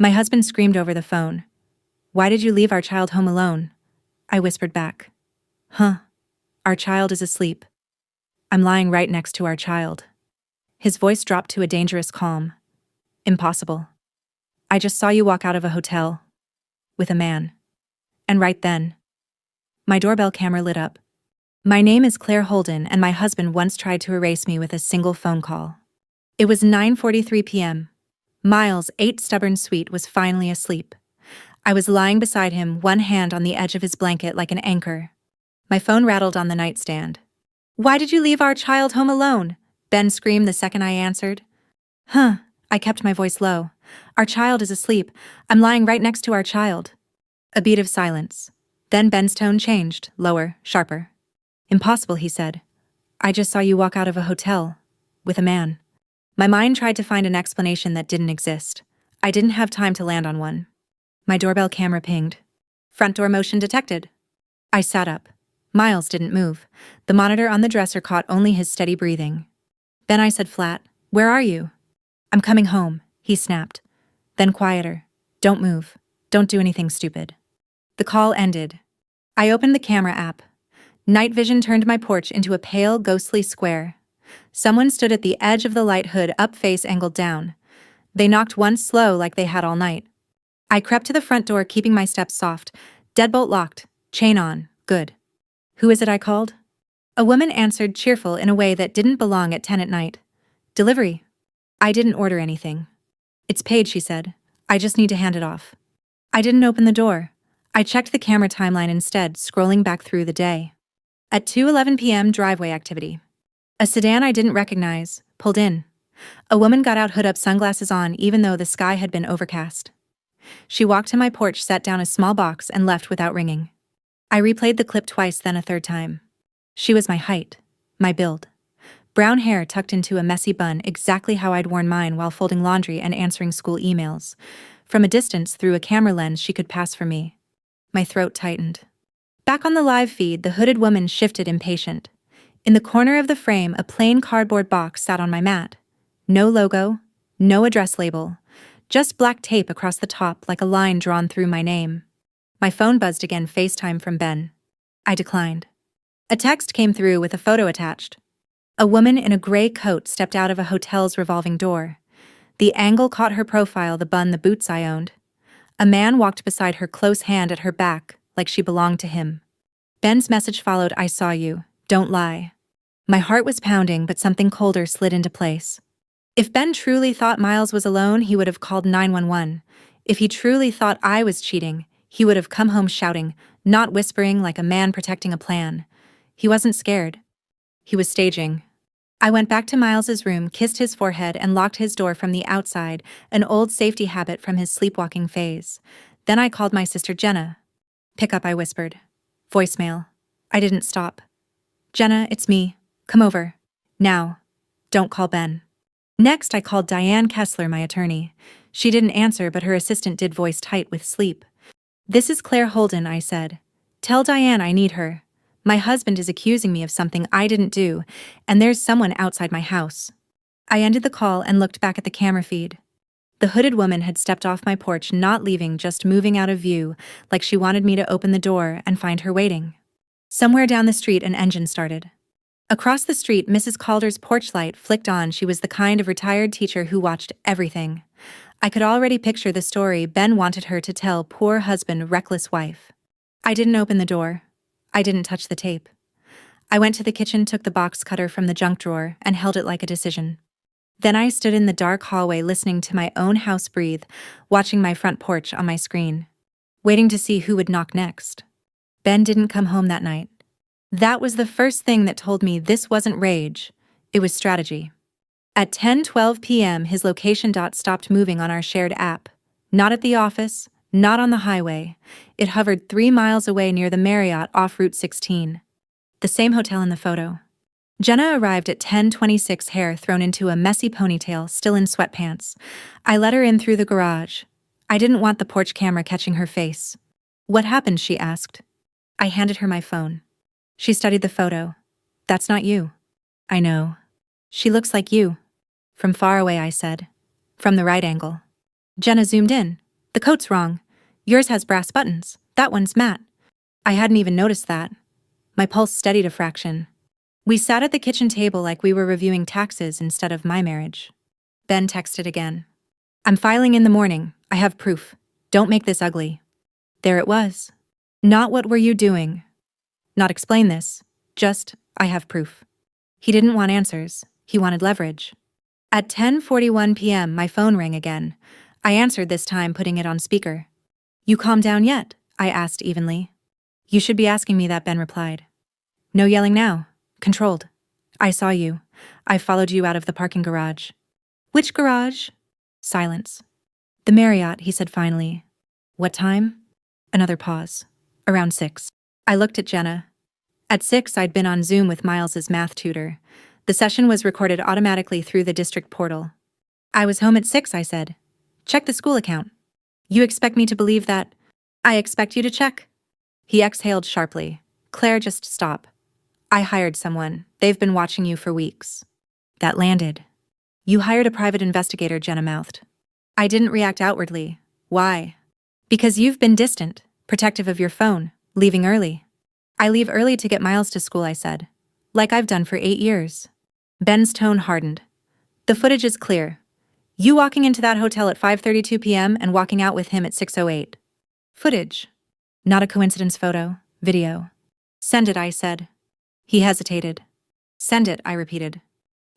My husband screamed over the phone. "Why did you leave our child home alone?" I whispered back. "Huh. Our child is asleep. I'm lying right next to our child." His voice dropped to a dangerous calm. "Impossible. I just saw you walk out of a hotel. With a man." And right then, my doorbell camera lit up. My name is Claire Holden, and my husband once tried to erase me with a single phone call. It was 9:43 p.m. Miles, 8 stubborn sweet, was finally asleep. I was lying beside him, one hand on the edge of his blanket like an anchor. My phone rattled on the nightstand. "Why did you leave our child home alone?" Ben screamed the second I answered. "Huh," I kept my voice low. "Our child is asleep. I'm lying right next to our child." A beat of silence. Then Ben's tone changed, lower, sharper. "Impossible," he said. "I just saw you walk out of a hotel. With a man." My mind tried to find an explanation that didn't exist. I didn't have time to land on one. My doorbell camera pinged. "Front door motion detected." I sat up. Miles didn't move. The monitor on the dresser caught only his steady breathing. "Ben," I said flat, "where are you?" "I'm coming home," he snapped. Then quieter. "Don't move. Don't do anything stupid." The call ended. I opened the camera app. Night vision turned my porch into a pale, ghostly square. Someone stood at the edge of the light, hood up, face angled down. They knocked once, slow, like they had all night. I crept to the front door, keeping my steps soft. Deadbolt locked. Chain on. Good. "Who is it?" I called. A woman answered, cheerful in a way that didn't belong at 10 at night. "Delivery." I didn't order anything. "It's paid," she said. "I just need to hand it off." I didn't open the door. I checked the camera timeline instead, scrolling back through the day. At 2:11 p.m., driveway activity. A sedan I didn't recognize pulled in. A woman got out, hood up, sunglasses on, even though the sky had been overcast. She walked to my porch, set down a small box, and left without ringing. I replayed the clip twice, then a third time. She was my height, my build. Brown hair tucked into a messy bun, exactly how I'd worn mine while folding laundry and answering school emails. From a distance, through a camera lens, she could pass for me. My throat tightened. Back on the live feed, the hooded woman shifted, impatient. In the corner of the frame, a plain cardboard box sat on my mat. No logo, no address label, just black tape across the top like a line drawn through my name. My phone buzzed again, FaceTime from Ben. I declined. A text came through with a photo attached. A woman in a gray coat stepped out of a hotel's revolving door. The angle caught her profile, the bun, the boots I owned. A man walked beside her, close hand at her back, like she belonged to him. Ben's message followed, "I saw you. Don't lie." My heart was pounding, but something colder slid into place. If Ben truly thought Miles was alone, he would have called 911. If he truly thought I was cheating, he would have come home shouting, not whispering, like a man protecting a plan. He wasn't scared. He was staging. I went back to Miles's room, kissed his forehead, and locked his door from the outside, an old safety habit from his sleepwalking phase. Then I called my sister Jenna. "Pick up," I whispered. Voicemail. I didn't stop. "Jenna, it's me. Come over. Now. Don't call Ben." Next, I called Diane Kessler, my attorney. She didn't answer, but her assistant did, voice tight with sleep. "This is Claire Holden," I said. "Tell Diane I need her. My husband is accusing me of something I didn't do, and there's someone outside my house." I ended the call and looked back at the camera feed. The hooded woman had stepped off my porch, not leaving, just moving out of view, like she wanted me to open the door and find her waiting. Somewhere down the street, an engine started. Across the street, Mrs. Calder's porch light flicked on. She was the kind of retired teacher who watched everything. I could already picture the story Ben wanted her to tell, poor husband, reckless wife. I didn't open the door. I didn't touch the tape. I went to the kitchen, took the box cutter from the junk drawer, and held it like a decision. Then I stood in the dark hallway, listening to my own house breathe, watching my front porch on my screen, waiting to see who would knock next. Ben didn't come home that night. That was the first thing that told me this wasn't rage, it was strategy. At 10:12 p.m., his location dot stopped moving on our shared app. Not at the office, not on the highway. It hovered 3 miles away near the Marriott off Route 16. The same hotel in the photo. Jenna arrived at 10:26, hair thrown into a messy ponytail, still in sweatpants. I let her in through the garage. I didn't want the porch camera catching her face. "What happened?" she asked. I handed her my phone. She studied the photo. "That's not you." "I know. She looks like you." "From far away," I said. "From the right angle." Jenna zoomed in. The coat's wrong. Yours has brass buttons. That one's matte. I hadn't even noticed that. My pulse steadied a fraction. We sat at the kitchen table like we were reviewing taxes instead of my marriage. Ben texted again. I'm filing in the morning. I have proof. Don't make this ugly. There it was. Not what were you doing? Not explain this. Just, I have proof. He didn't want answers. He wanted leverage. At 10:41 p.m., my phone rang again. I answered this time, putting it on speaker. You calmed down yet? I asked evenly. You should be asking me that, Ben replied. No yelling now. Controlled. I saw you. I followed you out of the parking garage. Which garage? Silence. The Marriott, he said finally. What time? Another pause. Around 6. I looked at Jenna. At 6, I'd been on Zoom with Miles's math tutor. The session was recorded automatically through the district portal. I was home at 6, I said. Check the school account. You expect me to believe that? I expect you to check. He exhaled sharply. Claire, just stop. I hired someone. They've been watching you for weeks. That landed. You hired a private investigator, Jenna mouthed. I didn't react outwardly. Why? Because you've been distant, protective of your phone, leaving early. I leave early to get Miles to school, I said. Like I've done for 8 years. Ben's tone hardened. The footage is clear. You walking into that hotel at 5:32 p.m. and walking out with him at 6:08. Footage. Not a coincidence photo. Video. Send it, I said. He hesitated. Send it, I repeated.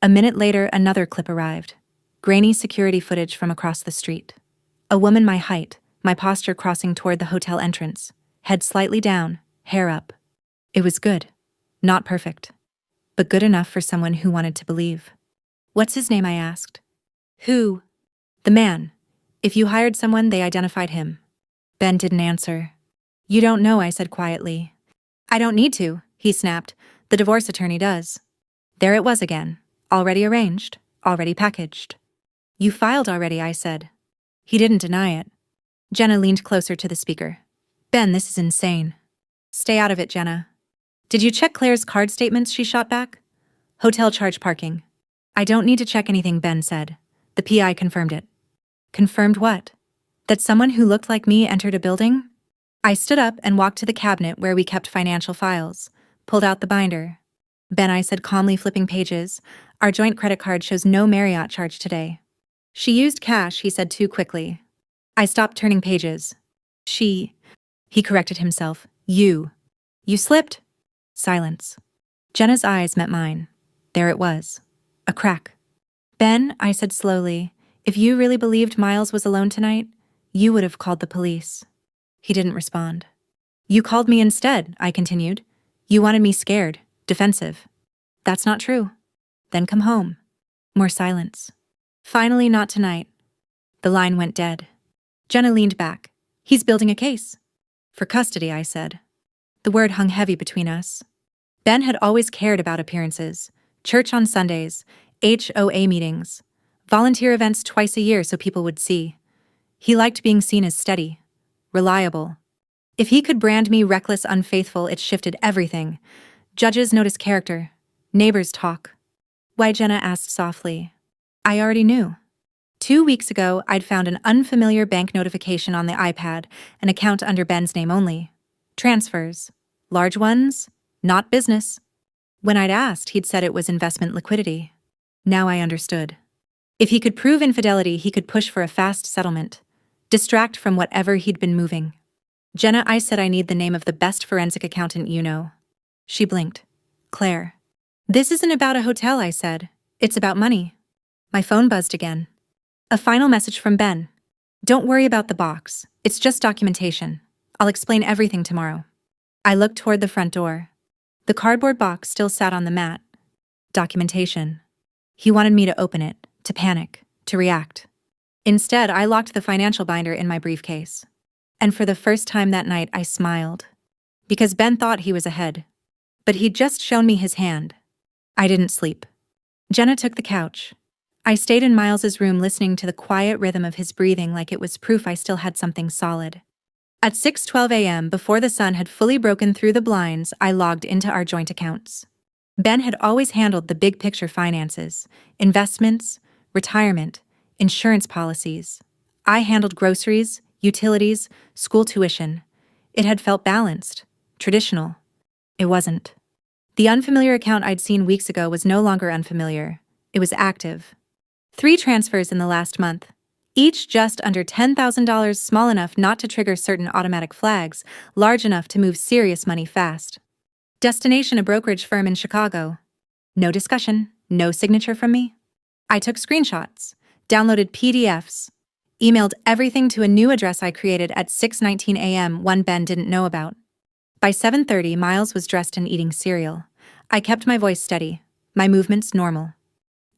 A minute later, another clip arrived. Grainy security footage from across the street. A woman my height, my posture crossing toward the hotel entrance. Head slightly down, hair up. It was good. Not perfect. But good enough for someone who wanted to believe. What's his name, I asked. Who? The man. If you hired someone, they identified him. Ben didn't answer. You don't know, I said quietly. I don't need to, he snapped. The divorce attorney does. There it was again. Already arranged, already packaged. You filed already, I said. He didn't deny it. Jenna leaned closer to the speaker. Ben, this is insane. Stay out of it, Jenna. Did you check Claire's card statements? She shot back. Hotel charge parking. I don't need to check anything, Ben said. The PI confirmed it. Confirmed what? That someone who looked like me entered a building? I stood up and walked to the cabinet where we kept financial files, pulled out the binder. Ben, I said calmly, flipping pages, our joint credit card shows no Marriott charge today. She used cash, he said too quickly. I stopped turning pages. He corrected himself. You slipped? Silence. Jenna's eyes met mine. There it was. A crack. Ben, I said slowly, if you really believed Miles was alone tonight, you would have called the police. He didn't respond. You called me instead, I continued. You wanted me scared, defensive. That's not true. Then come home. More silence. Finally, not tonight. The line went dead. Jenna leaned back. He's building a case. For custody, I said. The word hung heavy between us. Ben had always cared about appearances. Church on Sundays, HOA meetings, volunteer events twice a year so people would see. He liked being seen as steady, reliable. If he could brand me reckless, unfaithful, it shifted everything. Judges notice character. Neighbors talk. Why, Jenna asked softly. I already knew. 2 weeks ago, I'd found an unfamiliar bank notification on the iPad, an account under Ben's name only. Transfers. Large ones, not business. When I'd asked, he'd said it was investment liquidity. Now I understood. If he could prove infidelity, he could push for a fast settlement. Distract from whatever he'd been moving. Jenna, I said I need the name of the best forensic accountant you know. She blinked. Claire. This isn't about a hotel, I said. It's about money. My phone buzzed again. A final message from Ben. Don't worry about the box. It's just documentation. I'll explain everything tomorrow. I looked toward the front door. The cardboard box still sat on the mat. Documentation. He wanted me to open it, to panic, to react. Instead, I locked the financial binder in my briefcase. And for the first time that night, I smiled. Because Ben thought he was ahead. But he'd just shown me his hand. I didn't sleep. Jenna took the couch. I stayed in Miles's room listening to the quiet rhythm of his breathing like it was proof I still had something solid. At 6:12 a.m., before the sun had fully broken through the blinds, I logged into our joint accounts. Ben had always handled the big picture finances, investments, retirement, insurance policies. I handled groceries, utilities, school tuition. It had felt balanced, traditional. It wasn't. The unfamiliar account I'd seen weeks ago was no longer unfamiliar. It was active. 3 transfers in the last month, each just under $10,000, small enough not to trigger certain automatic flags, large enough to move serious money fast. Destination: a brokerage firm in Chicago. No discussion, no signature from me. I took screenshots, downloaded PDFs, emailed everything to a new address I created at 6:19 a.m., one Ben didn't know about. By 7:30, Miles was dressed and eating cereal. I kept my voice steady, my movements normal.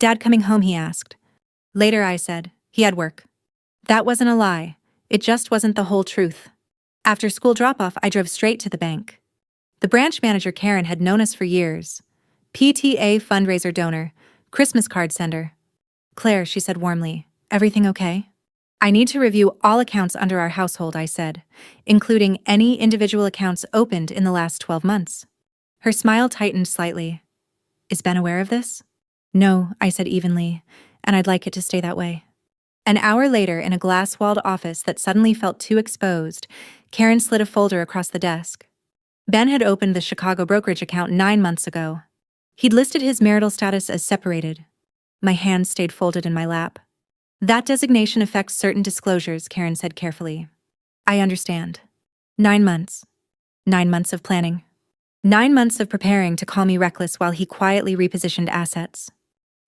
"Dad coming home?" he asked. Later, I said. He had work. That wasn't a lie. It just wasn't the whole truth. After school drop-off, I drove straight to the bank. The branch manager, Karen, had known us for years. PTA fundraiser donor, Christmas card sender. "Claire," she said warmly, "everything okay?" "I need to review all accounts under our household," I said, "including any individual accounts opened in the last 12 months. Her smile tightened slightly. "Is Ben aware of this?" "No," I said evenly, "and I'd like it to stay that way." An hour later, in a glass-walled office that suddenly felt too exposed, Karen slid a folder across the desk. Ben had opened the Chicago brokerage account 9 months ago. He'd listed his marital status as separated. My hands stayed folded in my lap. "That designation affects certain disclosures," Karen said carefully. "I understand. 9 months. 9 months of planning. 9 months of preparing to call me reckless while he quietly repositioned assets.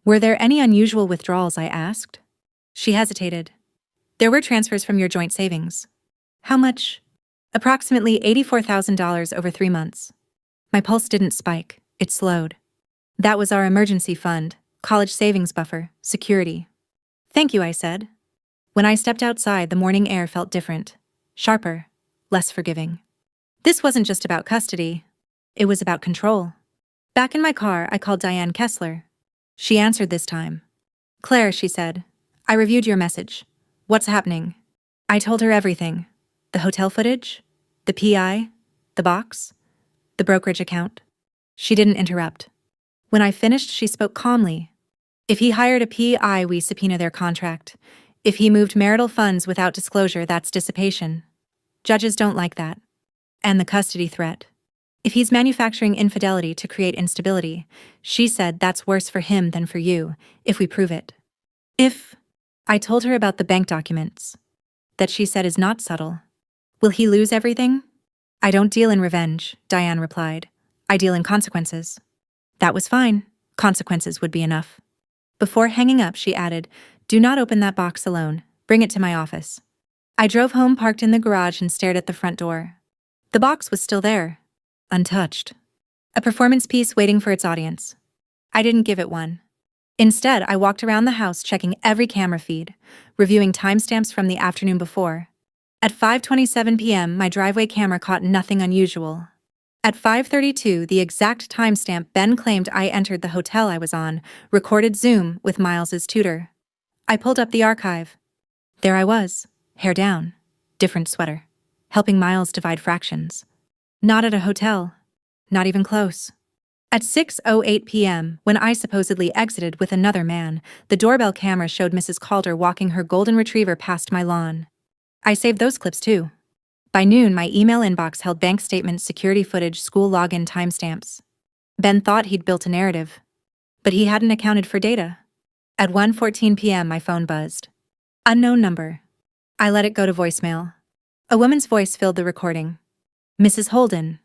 Were there any unusual withdrawals?" I asked. She hesitated. "There were transfers from your joint savings." "How much?" "Approximately $84,000 over 3 months. My pulse didn't spike, it slowed. "That was our emergency fund, college savings buffer, security." "Thank you," I said. When I stepped outside, the morning air felt different, sharper, less forgiving. This wasn't just about custody. It was about control. Back in my car, I called Diane Kessler. She answered this time. "Claire," she said, "I reviewed your message. What's happening?" I told her everything. The hotel footage, the PI, the box, the brokerage account. She didn't interrupt. When I finished, she spoke calmly. "If he hired a PI, we subpoena their contract. If he moved marital funds without disclosure, that's dissipation. Judges don't like that. And the custody threat. If he's manufacturing infidelity to create instability, she said that's worse for him than for you, if we prove it." I told her about the bank documents. That, she said, is not subtle. "Will he lose everything?" "I don't deal in revenge," Diane replied. "I deal in consequences." That was fine. Consequences would be enough. Before hanging up, she added, "Do not open that box alone. Bring it to my office." I drove home, parked in the garage, and stared at the front door. The box was still there, untouched. A performance piece waiting for its audience. I didn't give it one. Instead, I walked around the house, checking every camera feed, reviewing timestamps from the afternoon before. At 5:27 p.m., my driveway camera caught nothing unusual. At 5:32, the exact timestamp Ben claimed I entered the hotel I was on, recorded Zoom with Miles's tutor. I pulled up the archive. There I was, hair down, different sweater, helping Miles divide fractions. Not at a hotel, not even close. At 6:08 p.m., when I supposedly exited with another man, the doorbell camera showed Mrs. Calder walking her golden retriever past my lawn. I saved those clips too. By noon, my email inbox held bank statements, security footage, school login timestamps. Ben thought he'd built a narrative, but he hadn't accounted for data. At 1:14 p.m., my phone buzzed. Unknown number. I let it go to voicemail. A woman's voice filled the recording. "Mrs. Holden.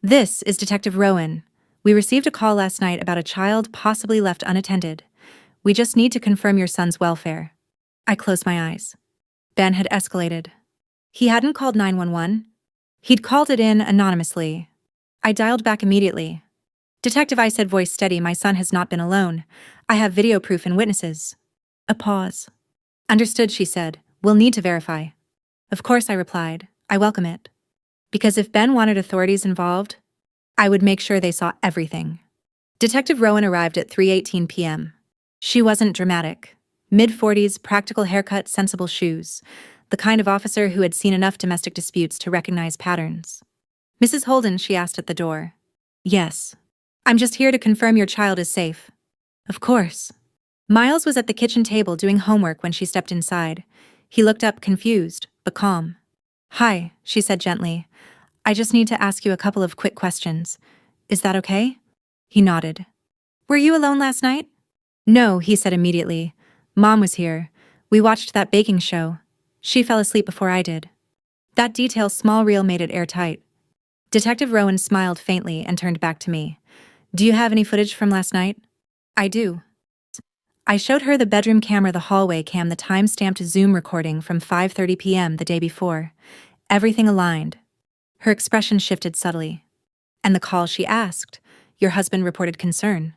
This is Detective Rowan. We received a call last night about a child possibly left unattended. We just need to confirm your son's welfare." I closed my eyes. Ben had escalated. He hadn't called 911. He'd called it in anonymously. I dialed back immediately. "Detective," I said, voice steady, "my son has not been alone. I have video proof and witnesses." A pause. "Understood," she said. "We'll need to verify." "Of course," I replied. "I welcome it. Because if Ben wanted authorities involved, I would make sure they saw everything." Detective Rowan arrived at 3:18 p.m. She wasn't dramatic. Mid-40s, practical haircut, sensible shoes. The kind of officer who had seen enough domestic disputes to recognize patterns. "Mrs. Holden," she asked at the door. "Yes. I'm just here to confirm your child is safe." "Of course." Miles was at the kitchen table doing homework when she stepped inside. He looked up, confused. but calm. "Hi," she said gently. "I just need to ask you a couple of quick questions. Is that okay?" He nodded. "Were you alone last night?" "No," he said immediately. "Mom was here. We watched that baking show. She fell asleep before I did." That detail's small reel made it airtight. Detective Rowan smiled faintly and turned back to me. "Do you have any footage from last night?" "I do." I showed her the bedroom camera, the hallway cam, the time-stamped Zoom recording from 5:30 p.m. the day before. Everything aligned. Her expression shifted subtly. "And the call?" she asked. "Your husband reported concern."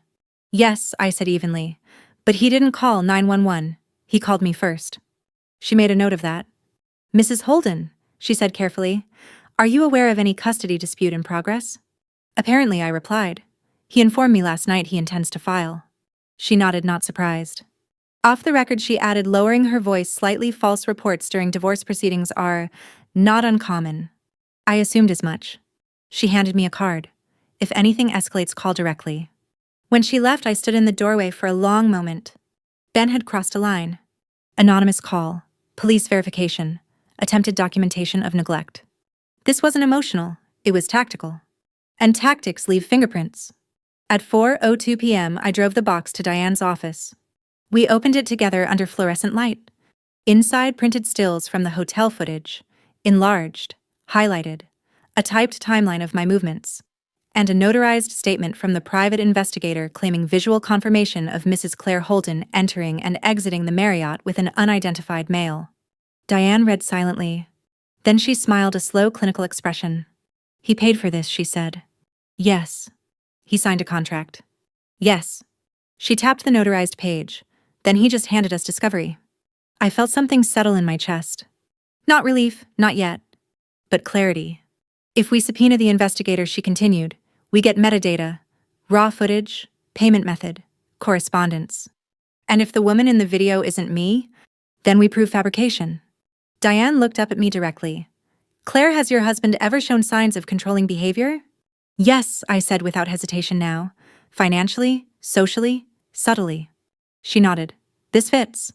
"Yes," I said evenly. "But he didn't call 911. He called me first." She made a note of that. "Mrs. Holden," she said carefully, "are you aware of any custody dispute in progress?" "Apparently," I replied. "He informed me last night he intends to file." She nodded, not surprised. Off the record, she added, lowering her voice slightly, "False reports during divorce proceedings are not uncommon." I assumed as much. She handed me a card. "If anything escalates, call directly." When she left, I stood in the doorway for a long moment. Ben had crossed a line. Anonymous call, police verification, attempted documentation of neglect. This wasn't emotional, it was tactical. And tactics leave fingerprints. At 4:02 p.m., I drove the box to Diane's office. We opened it together under fluorescent light. Inside, printed stills from the hotel footage, enlarged, highlighted, a typed timeline of my movements, and a notarized statement from the private investigator claiming visual confirmation of Mrs. Claire Holden entering and exiting the Marriott with an unidentified male. Diane read silently. Then she smiled, a slow, clinical expression. "He paid for this," she said. "Yes." "He signed a contract." "Yes." She tapped the notarized page. "Then he just handed us discovery." I felt something settle in my chest. Not relief, not yet. But clarity. "If we subpoena the investigator," she continued, "we get metadata, raw footage, payment method, correspondence. And if the woman in the video isn't me, then we prove fabrication." Diane looked up at me directly. "Claire, has your husband ever shown signs of controlling behavior?" "Yes," I said without hesitation now. "Financially, socially, subtly." She nodded. "This fits."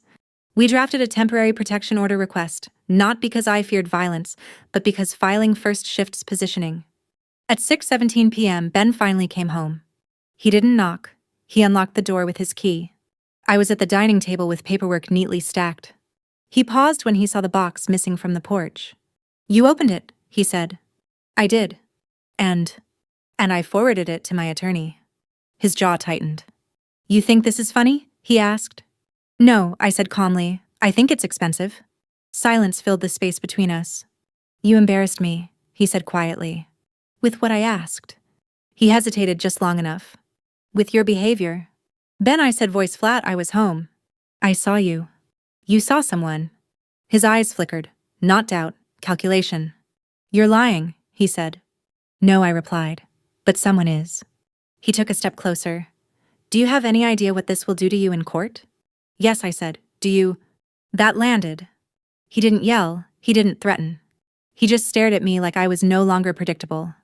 We drafted a temporary protection order request, not because I feared violence, but because filing first shifts positioning. At 6:17 p.m., Ben finally came home. He didn't knock. He unlocked the door with his key. I was at the dining table with paperwork neatly stacked. He paused when he saw the box missing from the porch. "You opened it," he said. "I did. And I forwarded it to my attorney." His jaw tightened. "You think this is funny?" he asked. "No," I said calmly. "I think it's expensive." Silence filled the space between us. "You embarrassed me," he said quietly. "With what I asked?" He hesitated just long enough. "With your behavior." "Ben," I said, voice flat, "I was home. I saw you." "You saw someone?" His eyes flickered. Not doubt, calculation. "You're lying," he said. "No," I replied. "But someone is." He took a step closer. "Do you have any idea what this will do to you in court?" "Yes," I said. "Do you—" That landed. He didn't yell, he didn't threaten. He just stared at me like I was no longer predictable.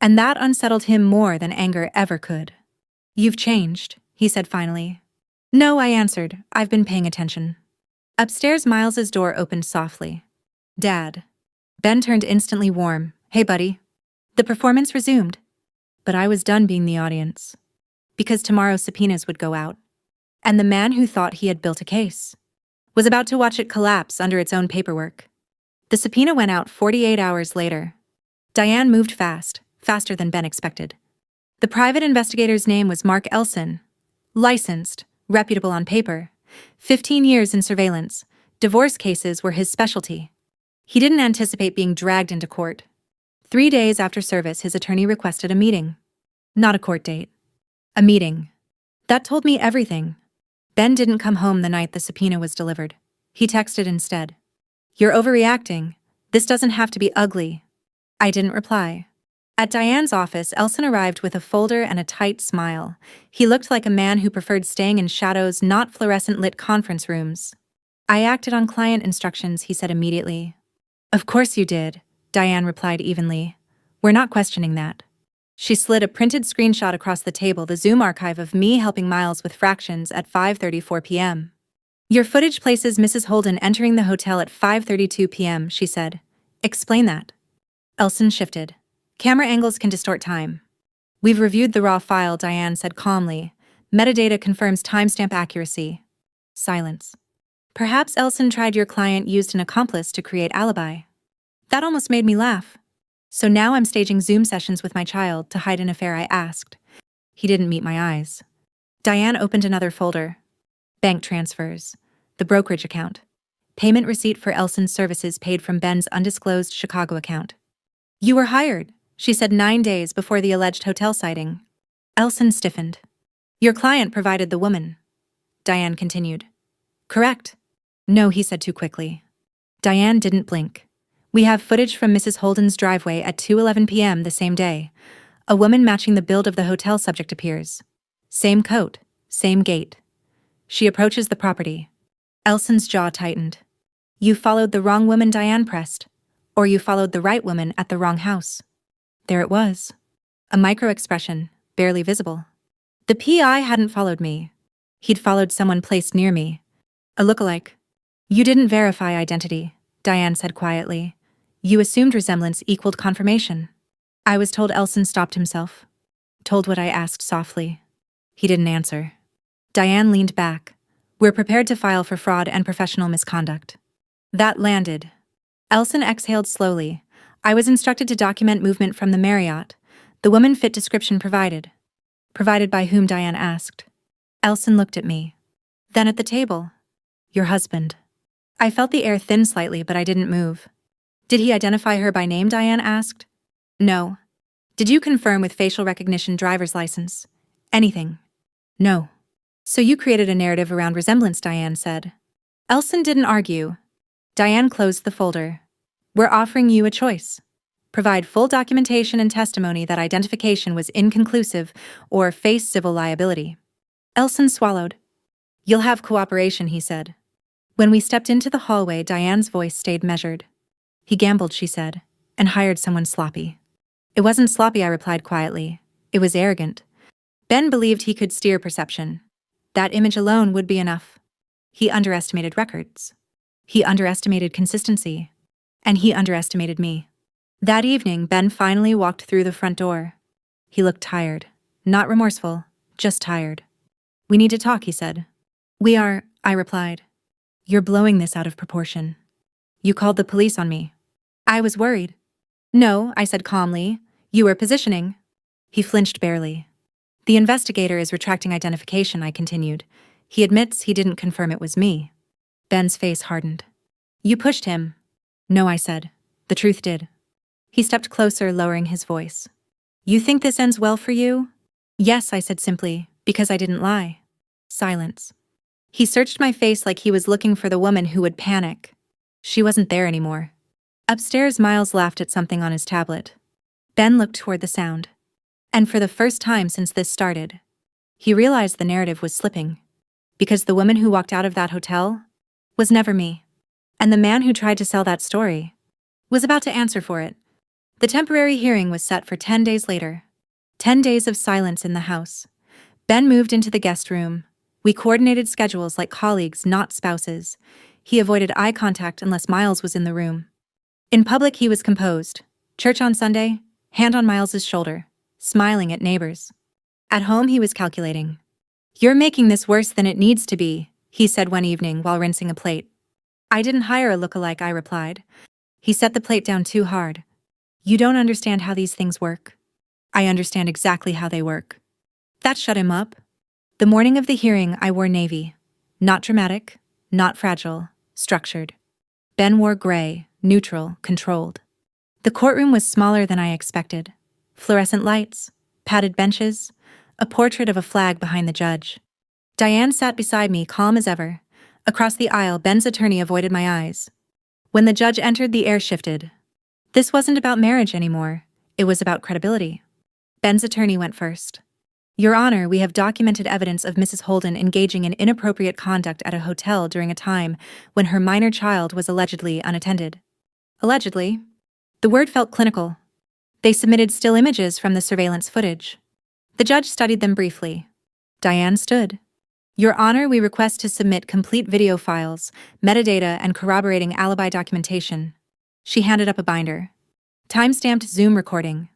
And that unsettled him more than anger ever could. "You've changed," he said finally. "No," I answered. "I've been paying attention." Upstairs, Miles's door opened softly. "Dad." Ben turned instantly warm. "Hey, buddy." The performance resumed. But I was done being the audience. Because tomorrow subpoenas would go out. And the man who thought he had built a case was about to watch it collapse under its own paperwork. The subpoena went out 48 hours later. Diane moved fast, faster than Ben expected. The private investigator's name was Mark Elson. Licensed, reputable on paper. 15 years in surveillance. Divorce cases were his specialty. He didn't anticipate being dragged into court. 3 days after service, his attorney requested a meeting. Not a court date. A meeting. That told me everything. Ben didn't come home the night the subpoena was delivered. He texted instead. "You're overreacting. This doesn't have to be ugly." I didn't reply. At Diane's office, Elson arrived with a folder and a tight smile. He looked like a man who preferred staying in shadows, not fluorescent-lit conference rooms. "I acted on client instructions," he said immediately. "Of course you did," Diane replied evenly. "We're not questioning that." She slid a printed screenshot across the table, the Zoom archive of me helping Miles with fractions at 5:34 p.m. Your footage places Mrs. Holden entering the hotel at 5:32 p.m., she said. Explain that. Elson shifted. Camera angles can distort time. We've reviewed the raw file, Diane said calmly. Metadata confirms timestamp accuracy. Silence. Perhaps Elson tried your client used an accomplice to create alibi. That almost made me laugh. So now I'm staging Zoom sessions with my child to hide an affair, I asked. He didn't meet my eyes. Diane opened another folder. Bank transfers. The brokerage account. Payment receipt for Elson's services paid from Ben's undisclosed Chicago account. You were hired, she said 9 days before the alleged hotel sighting. Elson stiffened. Your client provided the woman. Diane continued. Correct. No, he said too quickly. Diane didn't blink. We have footage from Mrs. Holden's driveway at 2:11 p.m. the same day. A woman matching the build of the hotel subject appears. Same coat, same gait. She approaches the property. Elson's jaw tightened. You followed the wrong woman, Diane pressed. Or you followed the right woman at the wrong house. There it was. A micro-expression, barely visible. The PI hadn't followed me. He'd followed someone placed near me. A lookalike. You didn't verify identity, Diane said quietly. You assumed resemblance equaled confirmation. I was told. Elson stopped himself. Told what I asked softly. He didn't answer. Diane leaned back. We're prepared to file for fraud and professional misconduct. That landed. Elson exhaled slowly. I was instructed to document movement from the Marriott. The woman fit description provided. Provided by whom, Diane asked. Elson looked at me. Then at the table. Your husband. I felt the air thin slightly, but I didn't move. Did he identify her by name, Diane asked. No. Did you confirm with facial recognition, driver's license? Anything? No. So you created a narrative around resemblance, Diane said. Elson didn't argue. Diane closed the folder. We're offering you a choice. Provide full documentation and testimony that identification was inconclusive or face civil liability. Elson swallowed. You'll have cooperation, he said. When we stepped into the hallway, Diane's voice stayed measured. He gambled, she said, and hired someone sloppy. It wasn't sloppy, I replied quietly. It was arrogant. Ben believed he could steer perception. That image alone would be enough. He underestimated records. He underestimated consistency. And he underestimated me. That evening, Ben finally walked through the front door. He looked tired. Not remorseful, just tired. We need to talk, he said. We are, I replied. You're blowing this out of proportion. You called the police on me. I was worried. No, I said calmly. You were positioning. He flinched barely. The investigator is retracting identification, I continued. He admits he didn't confirm it was me. Ben's face hardened. You pushed him. No, I said. The truth did. He stepped closer, lowering his voice. You think this ends well for you? Yes, I said simply, because I didn't lie. Silence. He searched my face like he was looking for the woman who would panic. She wasn't there anymore. Upstairs, Miles laughed at something on his tablet. Ben looked toward the sound. And for the first time since this started, he realized the narrative was slipping. Because the woman who walked out of that hotel was never me. And the man who tried to sell that story was about to answer for it. The temporary hearing was set for 10 days later. 10 days of silence in the house. Ben moved into the guest room. We coordinated schedules like colleagues, not spouses. He avoided eye contact unless Miles was in the room. In public, he was composed. Church on Sunday, hand on Miles's shoulder, smiling at neighbors. At home, he was calculating. You're making this worse than it needs to be, he said one evening while rinsing a plate. I didn't hire a lookalike, I replied. He set the plate down too hard. You don't understand how these things work. I understand exactly how they work. That shut him up. The morning of the hearing, I wore navy. Not dramatic, not fragile, structured. Ben wore gray, neutral, controlled. The courtroom was smaller than I expected. Fluorescent lights, padded benches, a portrait of a flag behind the judge. Diane sat beside me, calm as ever. Across the aisle, Ben's attorney avoided my eyes. When the judge entered, the air shifted. This wasn't about marriage anymore. It was about credibility. Ben's attorney went first. Your Honor, we have documented evidence of Mrs. Holden engaging in inappropriate conduct at a hotel during a time when her minor child was allegedly unattended. Allegedly. The word felt clinical. They submitted still images from the surveillance footage. The judge studied them briefly. Diane stood. Your Honor, we request to submit complete video files, metadata, and corroborating alibi documentation. She handed up a binder. Time-stamped Zoom recording,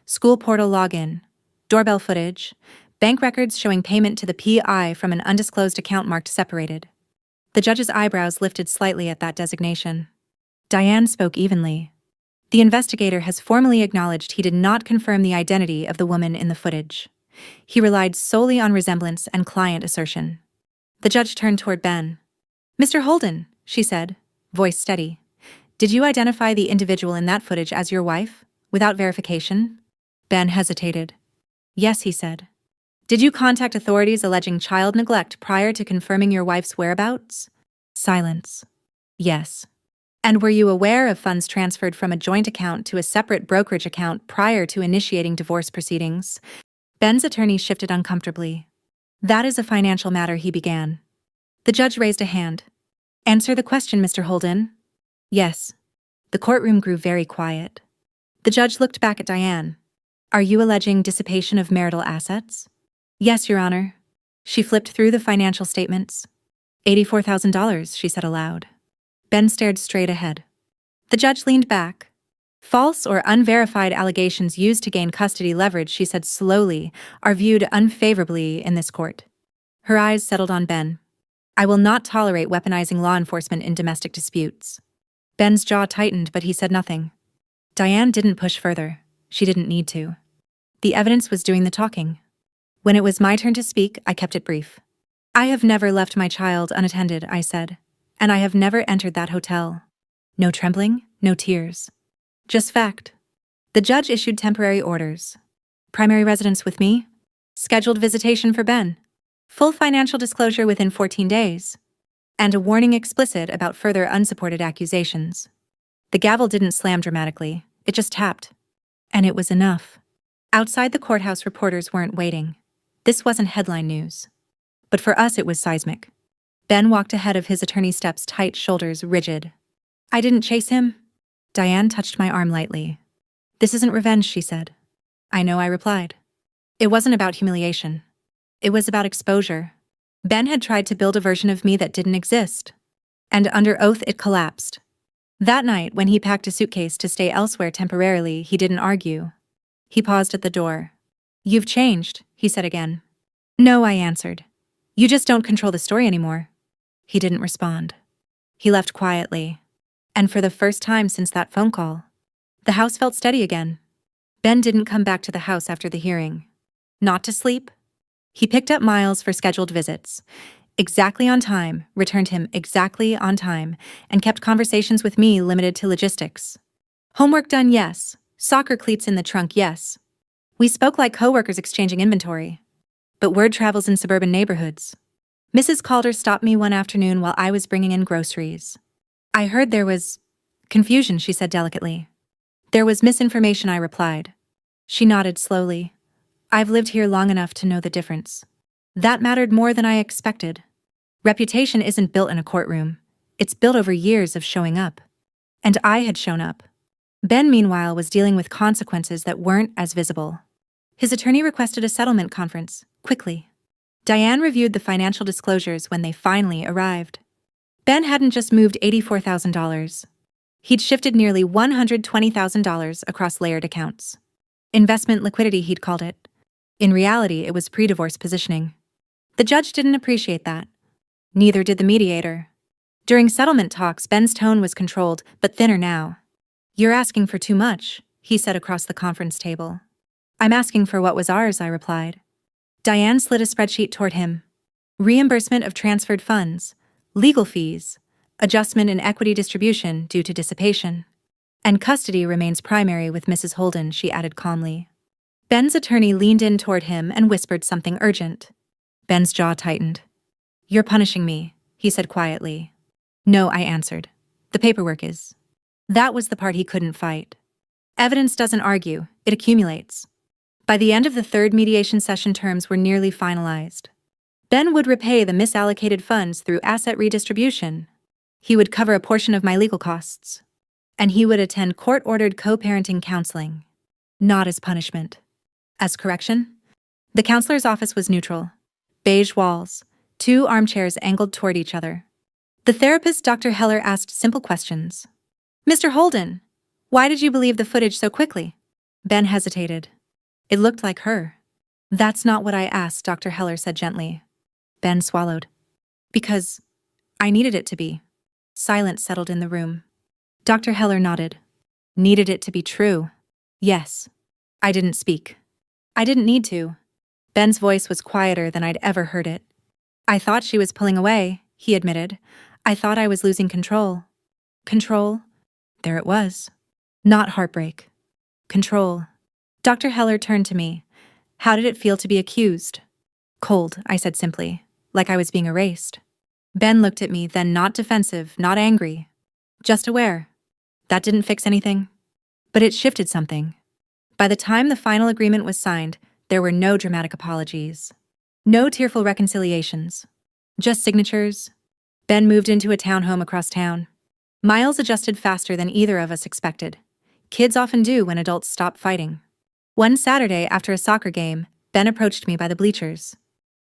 school portal login, doorbell footage, bank records showing payment to the PI from an undisclosed account marked separated. The judge's eyebrows lifted slightly at that designation. Diane spoke evenly. The investigator has formally acknowledged he did not confirm the identity of the woman in the footage. He relied solely on resemblance and client assertion. The judge turned toward Ben. "Mr. Holden," she said, voice steady. "Did you identify the individual in that footage as your wife, without verification?" Ben hesitated. "Yes," he said. "Did you contact authorities alleging child neglect prior to confirming your wife's whereabouts?" Silence. "Yes." "And were you aware of funds transferred from a joint account to a separate brokerage account prior to initiating divorce proceedings?" Ben's attorney shifted uncomfortably. "That is a financial matter," he began. The judge raised a hand. "Answer the question, Mr. Holden." "Yes." The courtroom grew very quiet. The judge looked back at Diane. "Are you alleging dissipation of marital assets?" "Yes, Your Honor." She flipped through the financial statements. $84,000, she said aloud. Ben stared straight ahead. The judge leaned back. "False or unverified allegations used to gain custody leverage," she said slowly, "are viewed unfavorably in this court." Her eyes settled on Ben. "I will not tolerate weaponizing law enforcement in domestic disputes." Ben's jaw tightened, but he said nothing. Diane didn't push further. She didn't need to. The evidence was doing the talking. When it was my turn to speak, I kept it brief. "I have never left my child unattended," I said, "and I have never entered that hotel." No trembling, no tears. Just fact. The judge issued temporary orders. Primary residence with me. Scheduled visitation for Ben. Full financial disclosure within 14 days. And a warning explicit about further unsupported accusations. The gavel didn't slam dramatically, it just tapped. And it was enough. Outside the courthouse, reporters weren't waiting. This wasn't headline news. But for us, it was seismic. Ben walked ahead of his attorney's steps, tight shoulders rigid. "I didn't chase him." Diane touched my arm lightly. "This isn't revenge," she said. "I know," I replied. It wasn't about humiliation. It was about exposure. Ben had tried to build a version of me that didn't exist. And under oath, it collapsed. That night, when he packed a suitcase to stay elsewhere temporarily, he didn't argue. He paused at the door. "You've changed," he said again. "No," I answered. "You just don't control the story anymore." He didn't respond. He left quietly. And for the first time since that phone call, the house felt steady again. Ben didn't come back to the house after the hearing. Not to sleep. He picked up Miles for scheduled visits. Exactly on time, returned him exactly on time, and kept conversations with me limited to logistics. Homework done, yes. Soccer cleats in the trunk, yes. We spoke like coworkers exchanging inventory. But word travels in suburban neighborhoods. Mrs. Calder stopped me one afternoon while I was bringing in groceries. "I heard there was confusion," she said delicately. "There was misinformation," I replied. She nodded slowly. "I've lived here long enough to know the difference." That mattered more than I expected. Reputation isn't built in a courtroom. It's built over years of showing up. And I had shown up. Ben, meanwhile, was dealing with consequences that weren't as visible. His attorney requested a settlement conference, quickly. Diane reviewed the financial disclosures when they finally arrived. Ben hadn't just moved $84,000. He'd shifted nearly $120,000 across layered accounts. Investment liquidity, he'd called it. In reality, it was pre-divorce positioning. The judge didn't appreciate that. Neither did the mediator. During settlement talks, Ben's tone was controlled, but thinner now. "You're asking for too much," he said across the conference table. "I'm asking for what was ours," I replied. Diane slid a spreadsheet toward him. Reimbursement of transferred funds, legal fees, adjustment in equity distribution due to dissipation. And custody remains primary with Mrs. Holden, she added calmly. Ben's attorney leaned in toward him and whispered something urgent. Ben's jaw tightened. "You're punishing me," he said quietly. "No," I answered. "The paperwork is." That was the part he couldn't fight. Evidence doesn't argue, it accumulates. By the end of the third mediation session, terms were nearly finalized. Ben would repay the misallocated funds through asset redistribution. He would cover a portion of my legal costs. And he would attend court-ordered co-parenting counseling. Not as punishment. As correction? The counselor's office was neutral. Beige walls, Two armchairs angled toward each other. The therapist, Dr. Heller, asked simple questions. Mr. Holden, why did you believe the footage so quickly? Ben hesitated. It looked like her. That's not what I asked, Dr. Heller said gently. Ben swallowed. Because I needed it to be. Silence settled in the room. Dr. Heller nodded. Needed it to be true. Yes. I didn't speak. I didn't need to. Ben's voice was quieter than I'd ever heard it. I thought she was pulling away, he admitted. I thought I was losing control. Control? There it was. Not heartbreak. Control. Dr. Heller turned to me. How did it feel to be accused? Cold, I said simply, like I was being erased. Ben looked at me, then not defensive, not angry. Just aware. That didn't fix anything. But it shifted something. By the time the final agreement was signed, there were no dramatic apologies. No tearful reconciliations. Just signatures. Ben moved into a townhome across town. Miles adjusted faster than either of us expected. Kids often do when adults stop fighting. One Saturday after a soccer game, Ben approached me by the bleachers.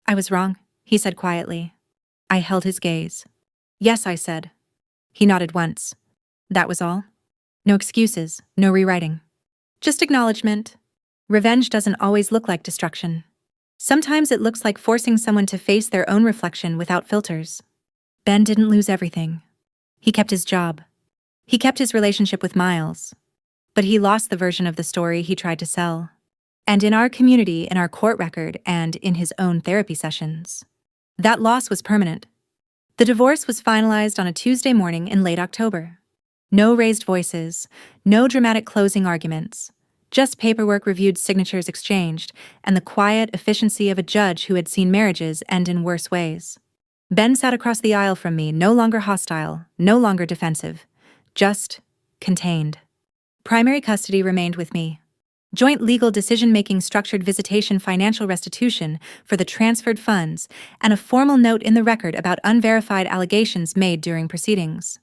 I was wrong, he said quietly. I held his gaze. Yes, I said. He nodded once. That was all? No excuses, no rewriting. Just acknowledgement. Revenge doesn't always look like destruction. Sometimes it looks like forcing someone to face their own reflection without filters. Ben didn't lose everything. He kept his job. He kept his relationship with Miles. But he lost the version of the story he tried to sell. And in our community, in our court record, and in his own therapy sessions. That loss was permanent. The divorce was finalized on a Tuesday morning in late October. No raised voices, no dramatic closing arguments, just paperwork reviewed, signatures exchanged, and the quiet efficiency of a judge who had seen marriages end in worse ways. Ben sat across the aisle from me, no longer hostile, no longer defensive, just contained. Primary custody remained with me. Joint legal decision-making, structured visitation, financial restitution for the transferred funds, and a formal note in the record about unverified allegations made during proceedings.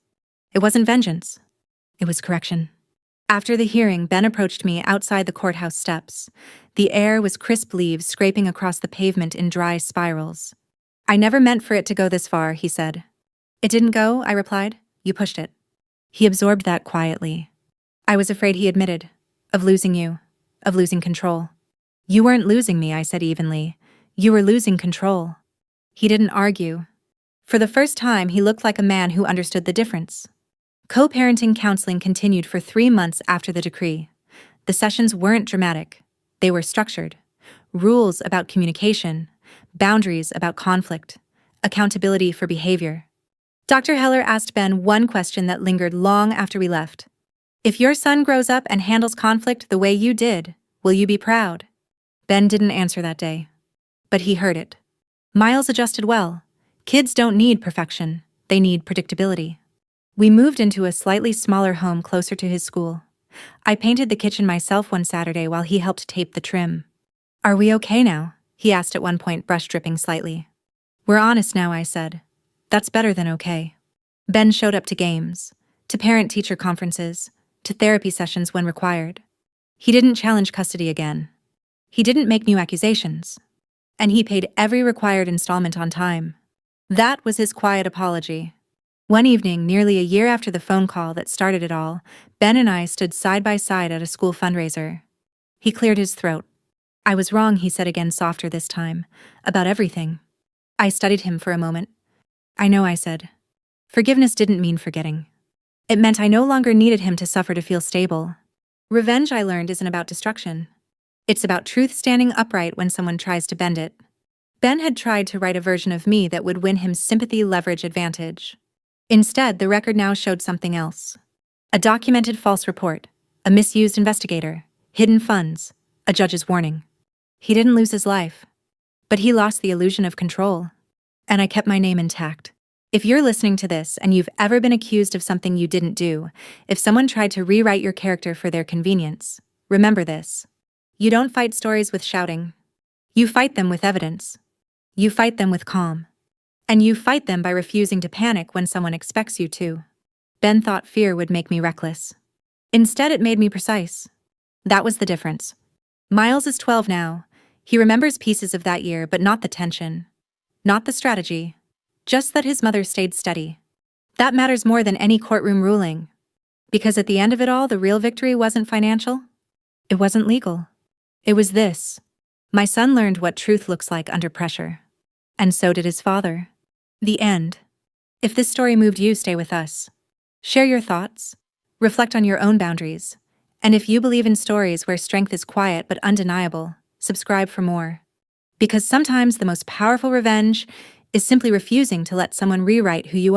It wasn't vengeance. It was correction. After the hearing, Ben approached me outside the courthouse steps. The air was crisp, leaves scraping across the pavement in dry spirals. I never meant for it to go this far, he said. It didn't go, I replied. You pushed it. He absorbed that quietly. I was afraid, he admitted, of losing you, of losing control. You weren't losing me, I said evenly. You were losing control. He didn't argue. For the first time, he looked like a man who understood the difference. Co-parenting counseling continued for 3 months after the decree. The sessions weren't dramatic. They were structured. Rules about communication, boundaries about conflict, accountability for behavior. Dr. Heller asked Ben one question that lingered long after we left. If your son grows up and handles conflict the way you did, will you be proud? Ben didn't answer that day. But he heard it. Miles adjusted well. Kids don't need perfection. They need predictability. We moved into a slightly smaller home closer to his school. I painted the kitchen myself one Saturday while he helped tape the trim. Are we okay now? He asked at one point, brush dripping slightly. We're honest now, I said. That's better than okay. Ben showed up to games, to parent-teacher conferences, to therapy sessions when required. He didn't challenge custody again. He didn't make new accusations. And he paid every required installment on time. That was his quiet apology. One evening, nearly a year after the phone call that started it all, Ben and I stood side by side at a school fundraiser. He cleared his throat. I was wrong, he said again, softer this time, about everything. I studied him for a moment. I know, I said. Forgiveness didn't mean forgetting. It meant I no longer needed him to suffer to feel stable. Revenge, I learned, isn't about destruction. It's about truth standing upright when someone tries to bend it. Ben had tried to write a version of me that would win him sympathy, leverage, advantage. Instead, the record now showed something else. A documented false report, a misused investigator, hidden funds, a judge's warning. He didn't lose his life, but he lost the illusion of control. And I kept my name intact. If you're listening to this and you've ever been accused of something you didn't do, if someone tried to rewrite your character for their convenience, remember this. You don't fight stories with shouting. You fight them with evidence. You fight them with calm. And you fight them by refusing to panic when someone expects you to. Ben thought fear would make me reckless. Instead, it made me precise. That was the difference. Miles is 12 now. He remembers pieces of that year, but not the tension. not the strategy. Just that his mother stayed steady. That matters more than any courtroom ruling. Because at the end of it all, the real victory wasn't financial. It wasn't legal. It was this. My son learned what truth looks like under pressure. And so did his father. The end. If this story moved you, stay with us. Share your thoughts. Reflect on your own boundaries. And if you believe in stories where strength is quiet but undeniable, subscribe for more. Because sometimes the most powerful revenge is simply refusing to let someone rewrite who you are.